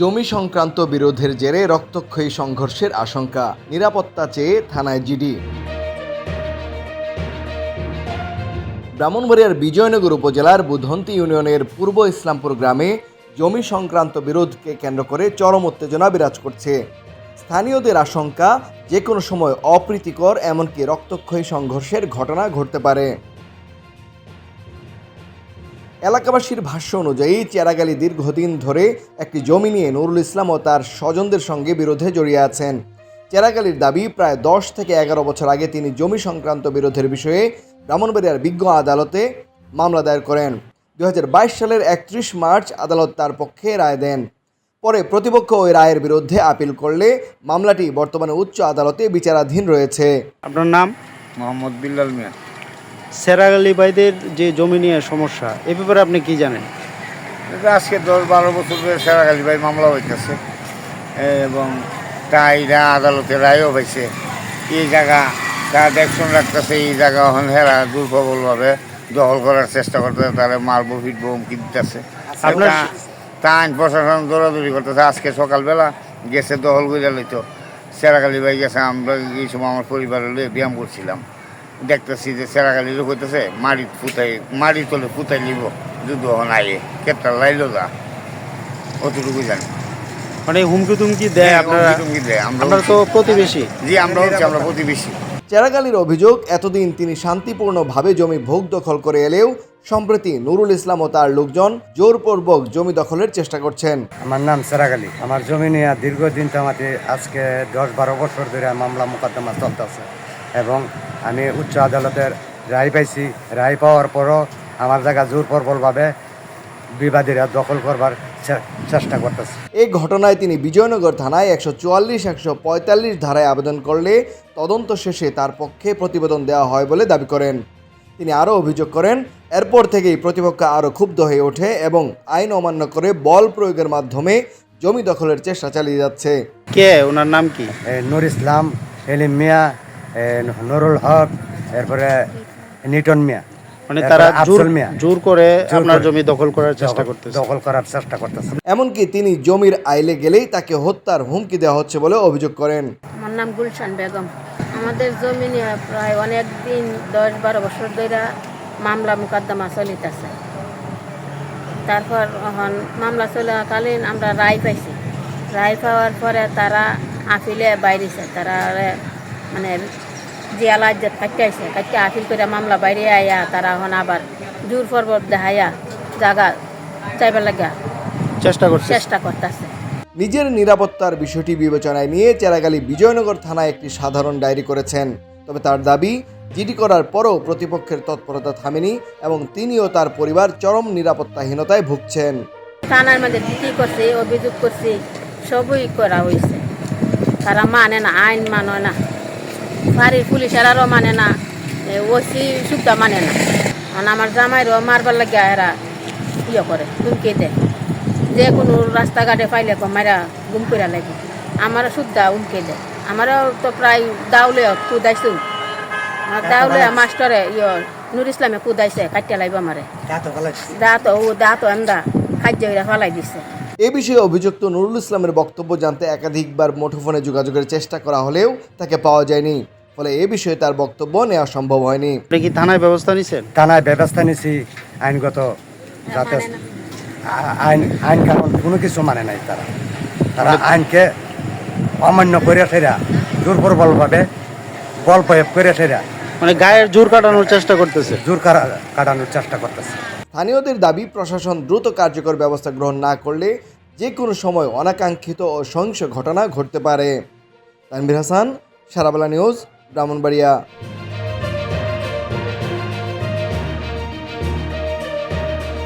জমি সংক্রান্ত বিরোধের জেরে রক্তক্ষয়ী সংঘর্ষের আশঙ্কা, নিরাপত্তা চেয়ে থানায় জিডি। ব্রাহ্মণবাড়িয়ার বিজয়নগর উপজেলার বুধন্তি ইউনিয়নের পূর্ব ইসলামপুর গ্রামে জমি সংক্রান্ত বিরোধকে কেন্দ্র করে চরম উত্তেজনা বিরাজ করছে। স্থানীয়দের আশঙ্কা, যে কোনো সময় অপ্রীতিকর এমনকি রক্তক্ষয়ী সংঘর্ষের ঘটনা ঘটতে পারে। এলাকাবাসীর ভাষ্য অনুযায়ী চেরাগালী দীর্ঘদিন ধরে একটি জমি নিয়ে নুরুল ইসলাম ও তার স্বজনদের সঙ্গে বিরোধে জড়িয়ে আছেন। চেরাগালীর দাবি, প্রায় 10 থেকে 11 বছর আগে তিনি জমি সংক্রান্ত বিরোধের বিষয়ে ব্রাহ্মণবাড়িয়ার বিজ্ঞ আদালতে মামলা দায়ের করেন। 2022 সালের 31 মার্চ আদালত তার পক্ষে রায় দেন। পরে প্রতিপক্ষ ওই রায়ের বিরুদ্ধে আপিল করলে মামলাটি বর্তমানে উচ্চ আদালতে বিচারাধীন রয়েছে। আপনার নাম? মোহাম্মদ বিল্লাল মিয়া। চেরাগালী ভাইদের যে জমি নিয়ে সমস্যা, এ ব্যাপারে আপনি কি জানেন? এটা আজকে 10-12 বছর ধরে চেরাগালী ভাই মামলা হইতেছে এবং তাইরা আদালতে রায়ও পাইছে। এই জায়গা তারা দেখশন রাখতেছে, এই জায়গা এখন হেরা দুর্বলভাবে দখল করার চেষ্টা করতেছে, তারা মারবো ফিটবো হুমকি দিতেছে। আপনার তা আইন প্রশাসন দৌড়াদৌড়ি করতেছে। আজকে সকালবেলা গেছে দখল করে লইতো, চেরাগালী ভাই গেছে। আমরা এই সময় আমার পরিবারের লইয়ে ব্যায়াম করছিলাম, দেখতেছি যে চেরাগালী লোক হইতেছে মাটির তলে ফুটাই নিব, যুদ্ধ হন আইয়ে কেটটা লাইলো যা, অতটুকু জানি। মানে হুমকি টুমকি দেয়? আপনারা তো প্রতিবেশী। জি, আমরা প্রতিবেশী। চেরাগালীর অভিযোগ, এতদিন তিনি শান্তিপূর্ণভাবে জমি ভোগ দখল করে এলেও সম্প্রতি নুরুল ইসলাম ও তার লোকজন জোরপূর্বক জমি দখলের চেষ্টা করছেন। আমার নাম চেরাগালী। আমার জমি নিয়ে দীর্ঘদিন আমাদের আজকে 10-12 বছর ধরে মামলা মোকদ্দমা চলতেছে এবং আমি উচ্চ আদালতের রায় পাইছি। রায় পাওয়ার পরও আমার জায়গা জোরপূর্বকভাবে বিবাদীরা দখল করবার চেষ্টা করতেছে। এই ঘটনায় তিনি বিজয়নগর থানায় 144-145 ধারায় আবেদন করলে তদন্ত শেষে তার পক্ষে প্রতিবেদন দেওয়া হয় বলে দাবি করেন। তিনি আরও অভিযোগ করেন, এরপর থেকেই প্রতিপক্ষ আরও ক্ষুব্ধ হয়ে ওঠে এবং আইন অমান্য করে বল প্রয়োগের মাধ্যমে জমি দখলের চেষ্টা চালিয়ে যাচ্ছে। কে, ওনার নাম কি? নুর ইসলাম, এলিম মিয়া, নুরুল হক, এরপরে নিটন মিয়া। মানে তারা জোর করে আপনার জমি দখল করার চেষ্টা করতেছে। এমনকি তিনি জমির আইলে গেলেই তাকে হত্যার হুমকি দেওয়া হচ্ছে বলে অভিযোগ করেন। আমার নাম গুলশান বেগম। আমাদের জমি নিয়ে প্রায় অনেক দিন 10-12 বছর ধরে মামলা মোকদ্দমা চলিতেছে। তারপর মামলা চলাকালীন আমরা রায় পাইছি। রায় পাওয়ার পরে তারা আপিলে বাইরেছে, তারা মানে জিয়ালা কাটতে আপিল করে মামলা বাইরে আইয়া তারা এখন আবার জোর পর্বত দেখাইয়া জায়গা চাইবার লাগা চেষ্টা করতেছে। নিজের নিরাপত্তার বিষয়টি বিবেচনায় নিয়ে চেরাগালী বিজয়নগর থানায় একটি সাধারণ ডায়েরি করেছেন। তবে তার দাবি, জিডি করার পরও প্রতিপক্ষের তৎপরতা থামেনি এবং তিনি ও তার পরিবার চরম নিরাপত্তাহীনতায় ভুগছেন। থানার মধ্যে জিডি করছে, অভিযোগ করছে, সবই করা হয়েছে। তারা মানে না, আইন মানে না, বাড়ির পুলিশেরারও মানে না, ওসি সুদ্ধা মানে না। আমার জামাইরও মারবার লাগে এরা করে হুমকি দেয়, যে কোনো রাস্তাঘাটে পাইলে মারা গুম করে লাগে। আমারও সুদ্ধা হুমকি দেয়। আমারও তো প্রায় দাউলে কুদাইছো, দাউলে মাস্টরে নুর ইসলামে কুদাইছে, কাটিয়ে লাগবে আমারে দাঁত এমদা খাদ্য ফালাই দিচ্ছে। এ বিষয়ে অভিযুক্ত নুরুল ইসলামের বক্তব্য জানতে একাধিকবার মুঠোফোনে যোগাযোগের চেষ্টা করা হলেও তাকে পাওয়া যায়নি। ফলে এ বিষয়ে তার বক্তব্য নেওয়া সম্ভব হয়নি। আপনি কি থানায় ব্যবস্থা নিয়েছেন? থানায় ব্যবস্থা নিয়েছি, আইনগত যাতে আইন কানুন কোনো কিছু মানে নাই। তারা আইনকে অমান্য করে সেরা জোরপূর্বকভাবে বল প্রয়োগ করে সেরা মানে গায়ের জোর কাটানোর চেষ্টা করতেছে। স্থানীয়দের দাবি, প্রশাসন দ্রুত কার্যকর ব্যবস্থা গ্রহণ না করলে যে কোনো সময় অনাকাঙ্ক্ষিত ও সহিংস ঘটনা ঘটতে পারে। তানভীর হাসান, সারাবেলা নিউজ, ব্রাহ্মণবাড়িয়া।